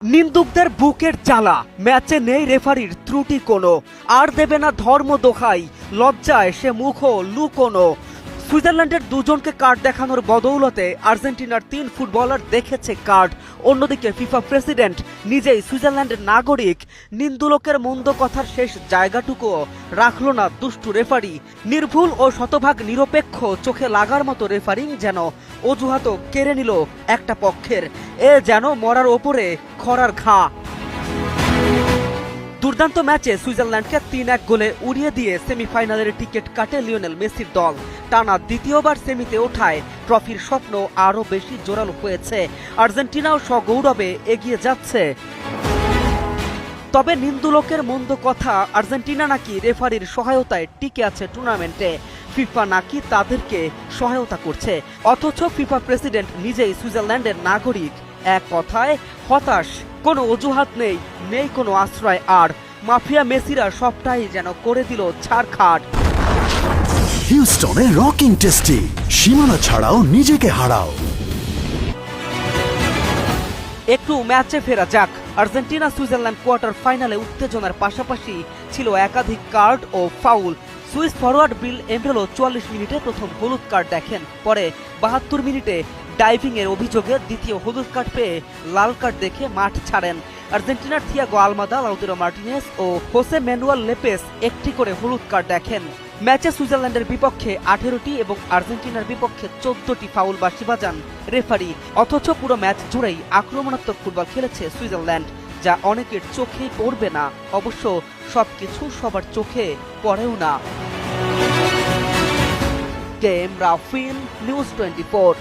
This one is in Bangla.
নিন্দুকদের বুকের জ্বালা, ম্যাচে নেই রেফারির ত্রুটি কোনো, আর দেবে না ধর্ম দোহাই, লজ্জায় সে মুখও লুকোনো। সুইজারল্যান্ডের দুজনকে কার্ড দেখানোর বদৌলতে আর্জেন্টিনার 3 ফুটবলার দেখেছে কার্ড। অন্যদিকে ফিফা প্রেসিডেন্ট নিজেই সুইজারল্যান্ডের নাগরিক। নিন্দুলোকের মন্দ কথার শেষ জায়গাটুকুও রাখল না দুষ্টু রেফারি। নির্ভুল ও শতভাগ নিরপেক্ষ চোখে লাগার মতো রেফারিং যেন অজুহাতও কেড়ে নিল একটা পক্ষের। এ যেন মরার ওপরে খরার ঘা। দুর্দান্ত ম্যাচে সুইজারল্যান্ডকে 3-1 গোলে উড়িয়ে দিয়ে সেমিফাইনালের টিকিট কাটে লিওনেল মেসির দল। টানা দ্বিতীয়বার সেমিতে ওঠায় ট্রফির স্বপ্ন আরও বেশি জোরালো হয়েছে। আর্জেন্টিনাও সগৌরবে এগিয়ে যাচ্ছে। তবে নিন্দুলোকের মন্দ কথা, আর্জেন্টিনা নাকি রেফারির সহায়তায় টিকে আছে টুর্নামেন্টে, ফিফা নাকি তাদেরকে সহায়তা করছে। অথচ ফিফা প্রেসিডেন্ট নিজেই সুইজারল্যান্ডের নাগরিক। এক কথায় হতাশ, কোনো অজুহাত নেই, নেই কোনো আশ্রয়। আর মাফিয়া মেসিরা সবটাই যেন করে দিল ছাড়খাড়। হিউস্টনে রকিং টেস্টি, সীমানা ছাড়াও নিজেকে হারাও। একটু ম্যাচে ফেরা যাক। আর্জেন্টিনা সুইজারল্যান্ড কোয়ার্টার ফাইনালে উত্তেজনার পাশাপাশি ছিল একাধিক কার্ড ও ফাউল। সুইস ফরওয়ার্ড বিল এমবেলো 44 মিনিটে প্রথম হলুদ কার্ড দেখেন, পরে 72 মিনিটে ডাইভিং এর অভিযোগে দ্বিতীয় হলুদ কার্ড পেয়ে লাল কার্ড দেখে মাঠ ছাড়েন। আর্জেন্টিনার থিয়াগো আলমাদা, লাউতারো মার্টিনেজ ও হোসে ম্যানুয়েল লেপেস একটি করে হলুদ কার্ড দেখেন। ম্যাচে সুইজারল্যান্ডের বিপক্ষে 18টি এবং আর্জেন্টিনার বিপক্ষে 14টি ফাউল বাঁশি বাজান রেফারি। অথচ পুরো ম্যাচ জুড়েই আক্রমণাত্মক ফুটবল খেলেছে সুইজারল্যান্ড, যা অনেকের চোখেই পড়বে না। অবশ্য সবকিছু সবার চোখে পড়েও না। K M Rafin, news 24।